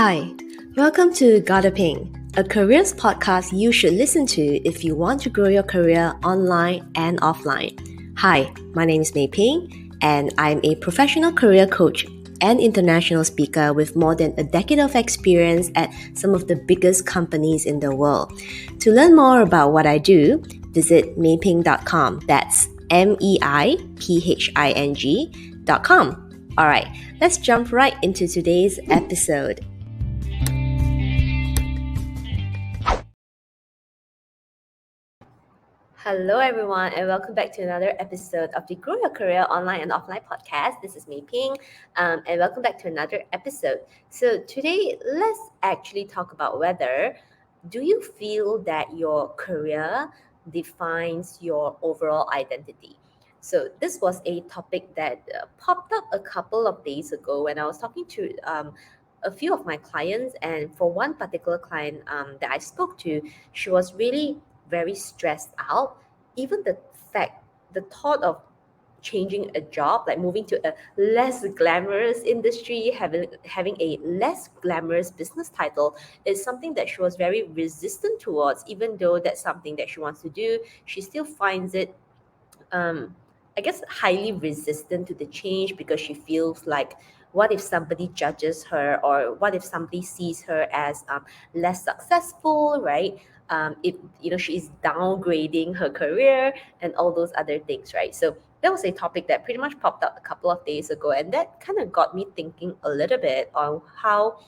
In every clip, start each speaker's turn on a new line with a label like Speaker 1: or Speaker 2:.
Speaker 1: Hi, welcome to Gotta Ping, a careers podcast you should listen to if you want to grow your career online and offline. Hi, my name is Mei Ping, and I'm a professional career coach and international speaker with more than a decade of experience at some of the biggest companies in the world. To learn more about what I do, visit meiping.com. That's meiping.com. All right, let's jump right into today's episode. Hello, everyone, and welcome back to another episode of the Grow Your Career Online and Offline podcast. This is Mei Ping, and welcome back to another episode. So today, let's actually talk about whether do you feel that your career defines your overall identity? So this was a topic that popped up a couple of days ago when I was talking to a few of my clients, and for one particular client that I spoke to, she was really very stressed out. Even the thought of changing a job, like moving to a less glamorous industry, having a less glamorous business title, is something that she was very resistant towards. Even though that's something that she wants to do, she still finds it I guess highly resistant to the change because she feels like, what if somebody judges her, or what if somebody sees her as less successful, right? If she is downgrading her career and all those other things, right? So that was a topic that pretty much popped up a couple of days ago, and that kind of got me thinking a little bit on how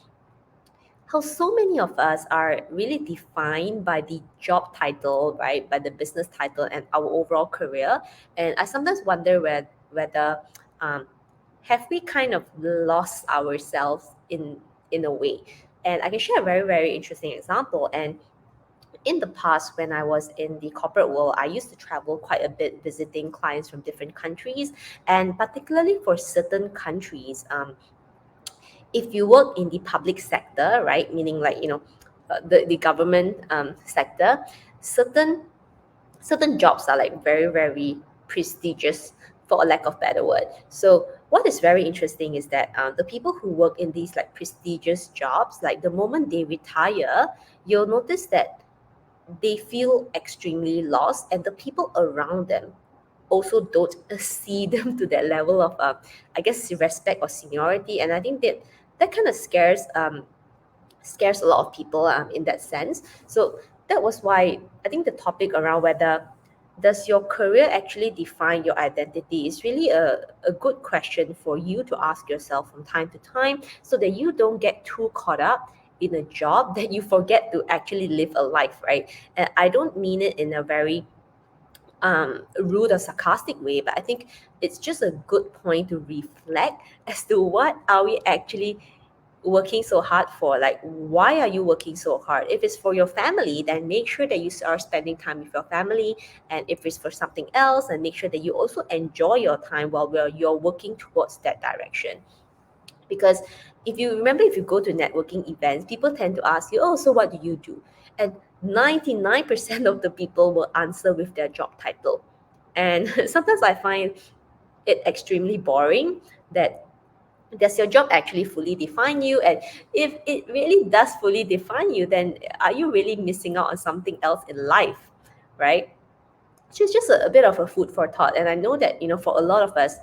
Speaker 1: so many of us are really defined by the job title, right? By the business title and our overall career. And I sometimes wonder whether um, have we kind of lost ourselves in a way. And I can share a very, very interesting example. And in the past, when I was in the corporate world, I used to travel quite a bit visiting clients from different countries. And particularly for certain countries, if you work in the public sector, right, meaning like the government sector, certain certain jobs are like very, very prestigious, for a lack of better word. So what is very interesting is that the people who work in these like prestigious jobs, like the moment they retire, you'll notice that they feel extremely lost, and the people around them also don't see them to that level of I guess respect or seniority. And I think that kind of scares a lot of people in that sense. So that was why I think the topic around whether does your career actually define your identity is really a good question for you to ask yourself from time to time, so that you don't get too caught up in a job that you forget to actually live a life, right? And I don't mean it in a very rude or sarcastic way, but I think it's just a good point to reflect as to what are we actually working so hard for. Like, why are you working so hard? If it's for your family, then make sure that you are spending time with your family. And if it's for something else, then make sure that you also enjoy your time while you're working towards that direction. Because if you remember, if you go to networking events, people tend to ask you, oh, so what do you do? And 99% of the people will answer with their job title. And sometimes I find it extremely boring. That does your job actually fully define you? And if it really does fully define you, then are you really missing out on something else in life, right? So it's just a bit of a food for thought. And I know that, for a lot of us,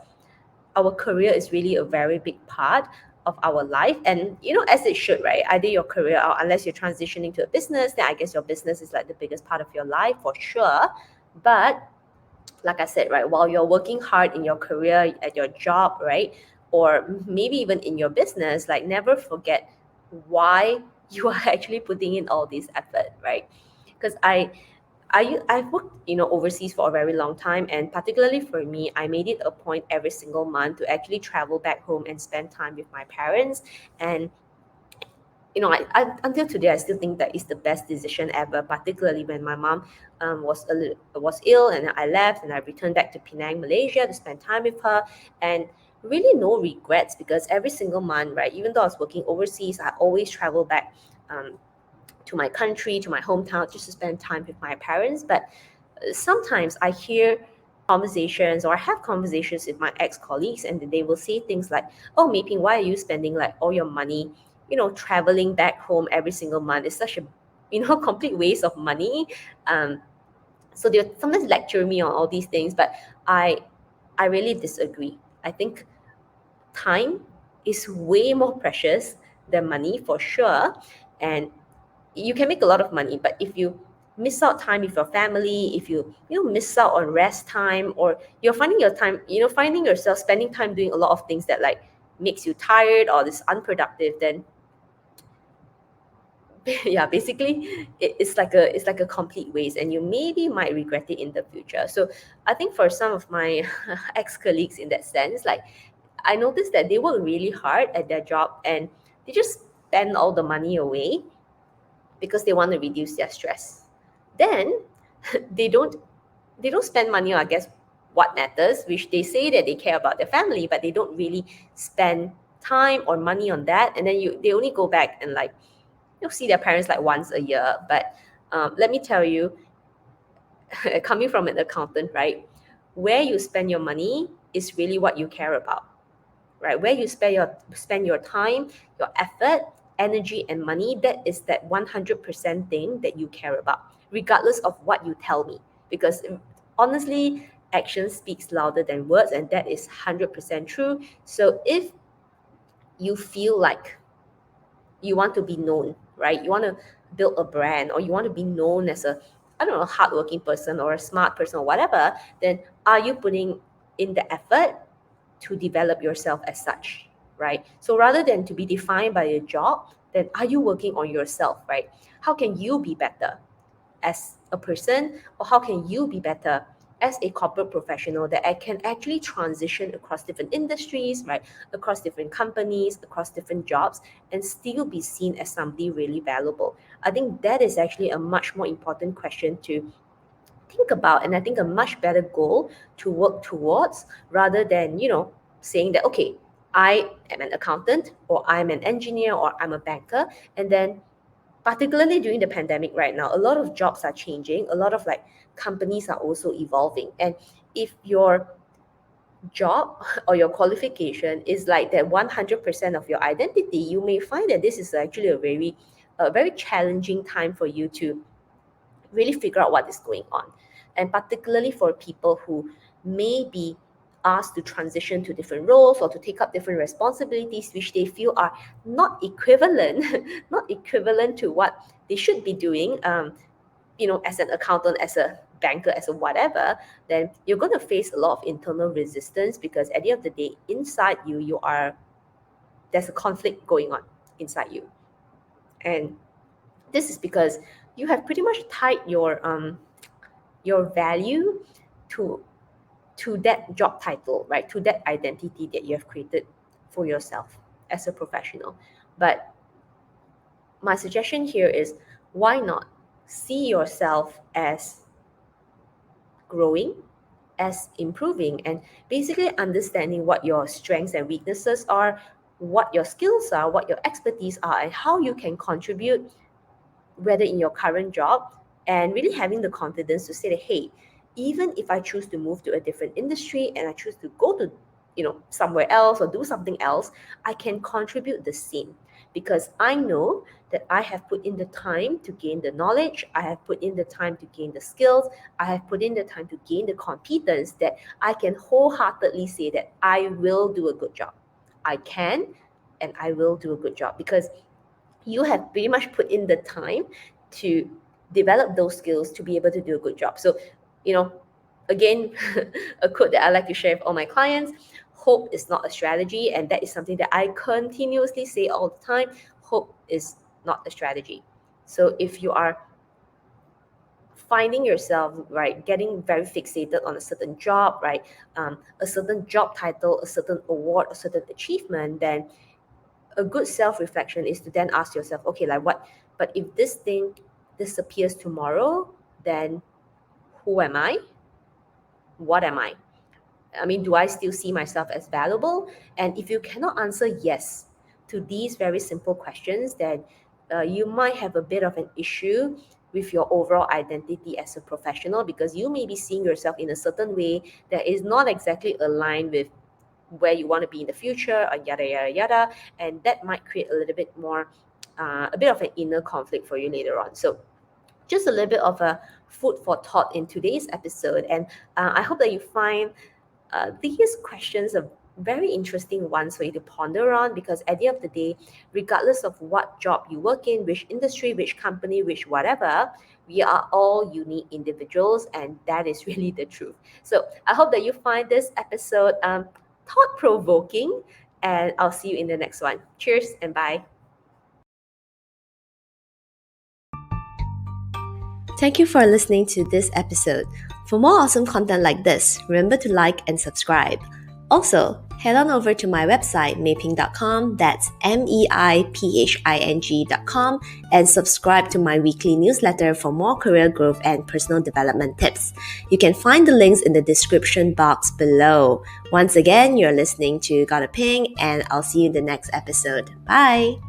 Speaker 1: our career is really a very big part of our life. And as it should, right? Either your career, or unless you're transitioning to a business, then I guess your business is like the biggest part of your life for sure. But like I said, right, while you're working hard in your career, at your job, right, or maybe even in your business, like, never forget why you are actually putting in all this effort, right? Because I've worked, overseas for a very long time, and particularly for me, I made it a point every single month to actually travel back home and spend time with my parents. And until today, I still think that is the best decision ever. Particularly when my mom was ill, and I left and I returned back to Penang, Malaysia, to spend time with her, and really no regrets, because every single month, right, even though I was working overseas, I always travel back um, to my country, to my hometown, just to spend time with my parents. But sometimes I hear conversations, or I have conversations with my ex-colleagues, and they will say things like, oh, Mei Ping, why are you spending like all your money traveling back home every single month is such a complete waste of money. So they sometimes lecture me on all these things, but I really disagree. I think time is way more precious than money for sure. And you can make a lot of money, but if you miss out time with your family, if you miss out on rest time, or you're finding yourself spending time doing a lot of things that like makes you tired or is unproductive, then yeah, basically it's like a complete waste, and you maybe might regret it in the future. So I think for some of my ex-colleagues in that sense, like I noticed that they work really hard at their job and they just spend all the money away because they want to reduce their stress. Then they don't they don't spend money on, I guess, what matters, which they say that they care about their family, but they don't really spend time or money on that. And then they only go back and like see their parents like once a year. But let me tell you, coming from an accountant, right, where you spend your money is really what you care about, right? Where you spend your time, your effort, energy, and money, that is that 100% thing that you care about, regardless of what you tell me. Because honestly, action speaks louder than words, and that is 100% true. So if you feel like you want to be known, right? You want to build a brand, or you want to be known as a, I don't know, hardworking person or a smart person or whatever, then are you putting in the effort to develop yourself as such, right? So rather than to be defined by a job, then are you working on yourself, right? How can you be better as a person, or how can you be better as a corporate professional that I can actually transition across different industries, right? Across different companies, across different jobs, and still be seen as somebody really valuable. I think that is actually a much more important question to think about, and I think a much better goal to work towards, rather than saying that, okay, I am an accountant, or I'm an engineer, or I'm a banker. And then particularly during the pandemic right now, a lot of jobs are changing, a lot of like companies are also evolving. And if your job or your qualification is like that 100% of your identity, you may find that this is actually a very challenging time for you to really figure out what is going on. And particularly for people who may be asked to transition to different roles or to take up different responsibilities which they feel are not equivalent not equivalent to what they should be doing, as an accountant, as a banker, as a whatever. Then you're going to face a lot of internal resistance, because at the end of the day, inside there's a conflict going on inside you. And this is because you have pretty much tied your value to that job title, right? To that identity that you have created for yourself as a professional. But my suggestion here is, why not see yourself as growing, as improving, and basically understanding what your strengths and weaknesses are, what your skills are, what your expertise are, and how you can contribute, whether in your current job, and really having the confidence to say that, hey, even if I choose to move to a different industry and I choose to go to somewhere else or do something else, I can contribute the same, because I know that I have put in the time to gain the knowledge, I have put in the time to gain the skills, I have put in the time to gain the competence, that I can wholeheartedly say that I will do a good job. I can, and I will do a good job, because you have pretty much put in the time to develop those skills to be able to do a good job. So, again, a quote that I like to share with all my clients: hope is not a strategy. And that is something that I continuously say all the time. Hope is not a strategy. So if you are finding yourself, right, getting very fixated on a certain job, right, a certain job title, a certain award, a certain achievement, then a good self-reflection is to then ask yourself, okay, like what, but if this thing disappears tomorrow, then who am I? What am I? I mean, do I still see myself as valuable? And if you cannot answer yes to these very simple questions, then you might have a bit of an issue with your overall identity as a professional, because you may be seeing yourself in a certain way that is not exactly aligned with where you want to be in the future, or yada yada yada, and that might create a little bit more, a bit of an inner conflict for you later on. So just a little bit of a food for thought in today's episode, and I hope that you find these questions are very interesting ones for you to ponder on, because at the end of the day, regardless of what job you work in, which industry, which company, which whatever, we are all unique individuals, and that is really the truth. So I hope that you find this episode thought provoking, and I'll see you in the next one. Cheers and bye. Thank you for listening to this episode. For more awesome content like this, remember to like and subscribe. Also, head on over to my website, meiping.com, that's meiping.com, and subscribe to my weekly newsletter for more career growth and personal development tips. You can find the links in the description box below. Once again, you're listening to Gotta Ping, and I'll see you in the next episode. Bye!